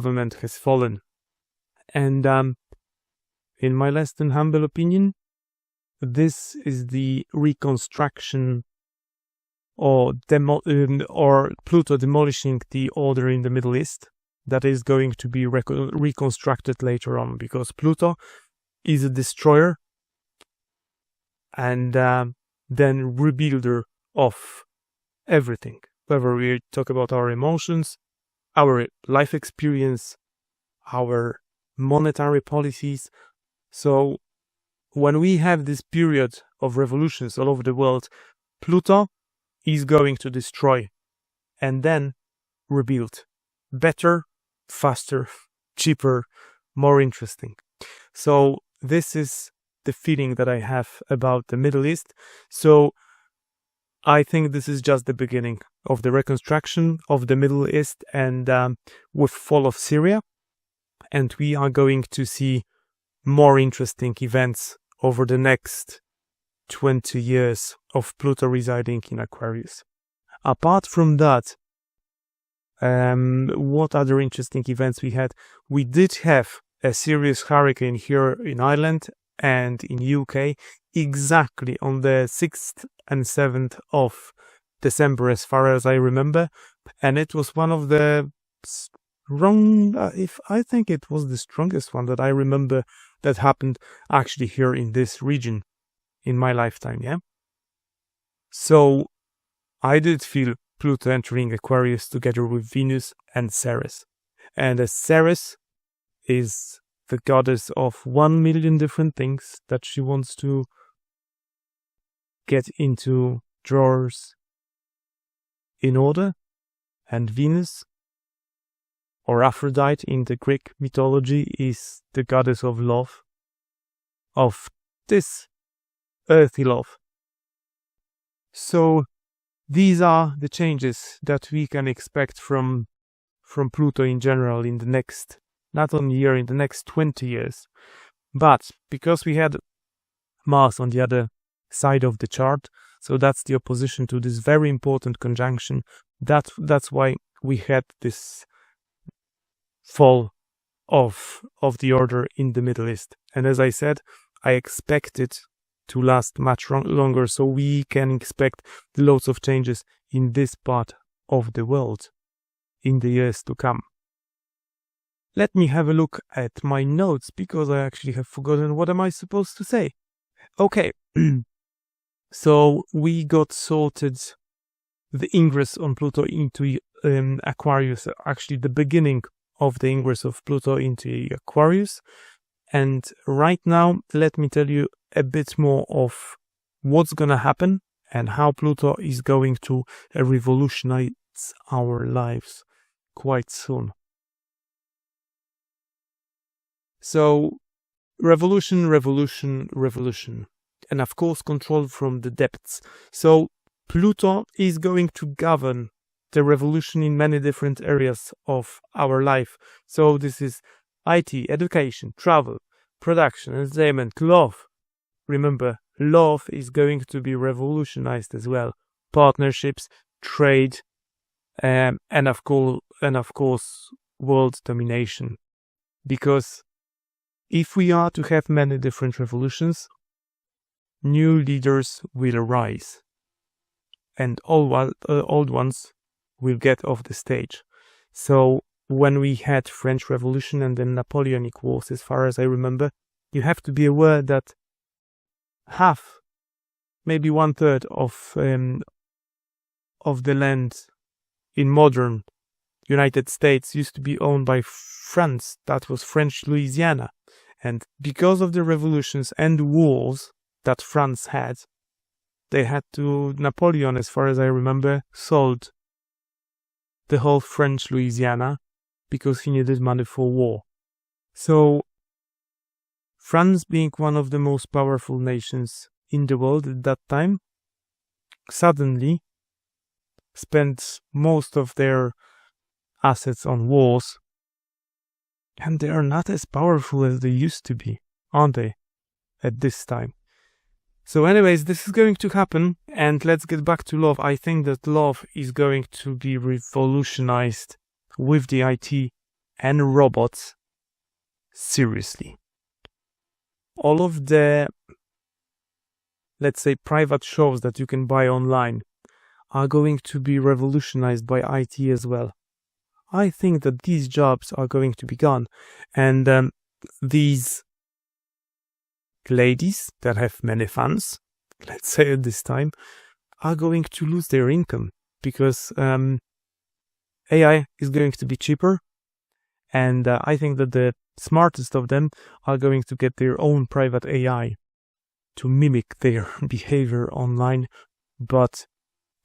government has fallen. And in my less than humble opinion, this is the reconstruction or Pluto demolishing the order in the Middle East that is going to be reconstructed later on, because Pluto is a destroyer and then rebuilder of everything, whether we talk about our emotions, our life experience, our monetary policies. So when we have this period of revolutions all over the world, Pluto is going to destroy and then rebuild. Better, faster, cheaper, more interesting. So this is the feeling that I have about the Middle East. So I think this is just the beginning of the reconstruction of the Middle East, and with fall of Syria. And we are going to see more interesting events over the next 20 years of Pluto residing in Aquarius. Apart from that, what other interesting events we had? We did have a serious hurricane here in Ireland and in UK exactly on the 6th and 7th of December, as far as I remember, and it was one of the I think it was the strongest one that I remember that happened actually here in this region in my lifetime, yeah? So I did feel Pluto entering Aquarius together with Venus and Ceres. And as Ceres is the goddess of 1 million different things that she wants to get into drawers in order, and Venus, or Aphrodite in the Greek mythology, is the goddess of love, of this earthy love. So these are the changes that we can expect from Pluto in general in the next, not only year, in the next 20 years. But because we had Mars on the other side of the chart, so that's the opposition to this very important conjunction, that's why we had this fall of the order in the Middle East. And as I said, I expect it to last much longer, so we can expect lots of changes in this part of the world in the years to come. Let me have a look at my notes, because I actually have forgotten what am I supposed to say. Okay, so we got sorted the ingress on Pluto into Aquarius, actually the beginning of the ingress of Pluto into Aquarius. And right now, let me tell you a bit more of what's going to happen and how Pluto is going to revolutionize our lives quite soon. So, revolution. And of course, control from the depths. So, Pluto is going to govern the revolution in many different areas of our life. So, this is IT, education, travel, production, entertainment, love. Remember, love is going to be revolutionized as well. Partnerships, trade, and of course, world domination. Because if we are to have many different revolutions, new leaders will arise, and old ones will get off the stage. So when we had French Revolution and then Napoleonic Wars, as far as I remember, you have to be aware that half, maybe 1/3 of the land in modern United States used to be owned by France. That was French Louisiana. And because of the revolutions and wars that France had, Napoleon, as far as I remember, sold the whole French Louisiana because he needed money for war. So, France, being one of the most powerful nations in the world at that time, suddenly spent most of their assets on wars, and they are not as powerful as they used to be, aren't they, at this time? So anyways, this is going to happen, and let's get back to love. I think that love is going to be revolutionized with the IT and robots seriously. All of the, let's say, private shows that you can buy online are going to be revolutionized by IT as well. I think that these jobs are going to be gone, and these ladies that have many fans, let's say at this time, are going to lose their income because AI is going to be cheaper, and I think that the smartest of them are going to get their own private AI to mimic their behavior online. But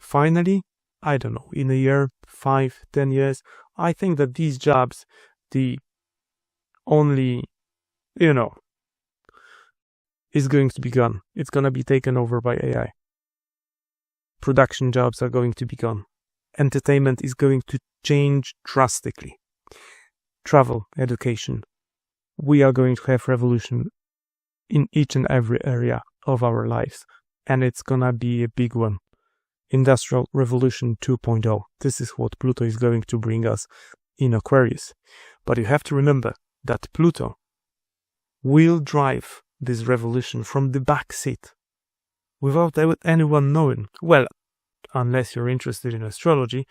finally, I don't know, in a year, 5-10 years, I think that these jobs, the only, is going to be gone. It's going to be taken over by AI. Production jobs are going to be gone. Entertainment is going to change drastically. Travel, education. We are going to have revolution in each and every area of our lives. And it's going to be a big one. Industrial Revolution 2.0. This is what Pluto is going to bring us in Aquarius. But you have to remember that Pluto will drive this revolution from the back seat without anyone knowing. Well, unless you're interested in astrology,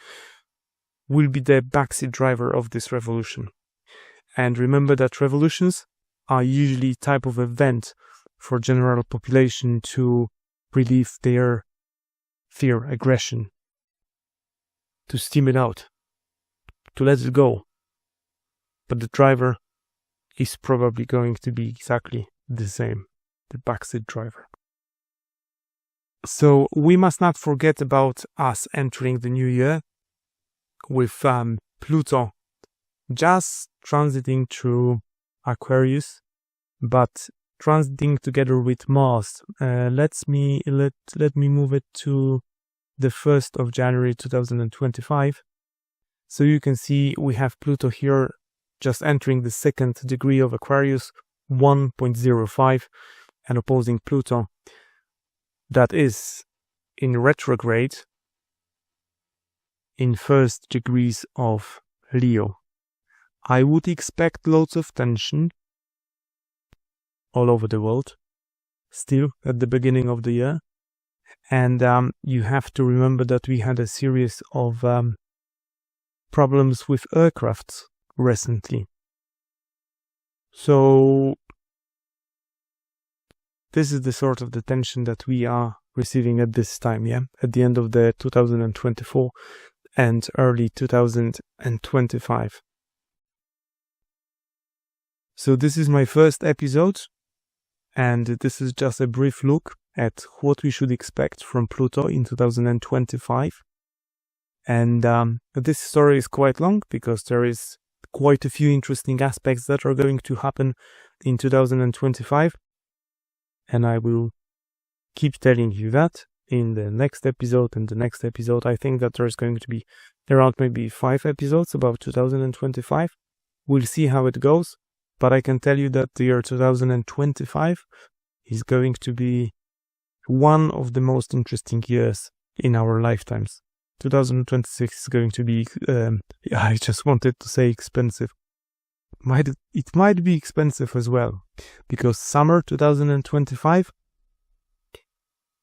will be the backseat driver of this revolution. And remember that revolutions are usually type of event for general population to relieve their fear, aggression, to steam it out, to let it go. But the driver is probably going to be exactly the same, the backseat driver. So we must not forget about us entering the new year with Pluto just transiting through Aquarius, but transiting together with Mars. Let me move it to the 1st of January 2025. So you can see we have Pluto here just entering the 2nd degree of Aquarius, 1.05, and opposing Pluto that is in retrograde in 1st degrees of Leo. I would expect lots of tension all over the world still at the beginning of the year. And you have to remember that we had a series of problems with aircrafts recently. So this is the sort of the tension that we are receiving at this time, at the end of the 2024 and early 2025. So this is my first episode, and this is just a brief look at what we should expect from Pluto in 2025. And this story is quite long because there is quite a few interesting aspects that are going to happen in 2025. And I will keep telling you that in the next episode and the next episode. I think that there's going to be around maybe 5 episodes about 2025. We'll see how it goes. But I can tell you that the year 2025 is going to be one of the most interesting years in our lifetimes. 2026 is going to be, I just wanted to say expensive. It might be expensive as well, because summer 2025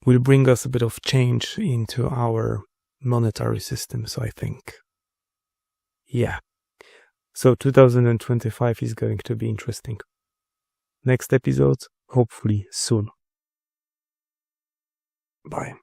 will bring us a bit of change into our monetary systems, I think. Yeah. So 2025 is going to be interesting. Next episode, hopefully soon. Bye.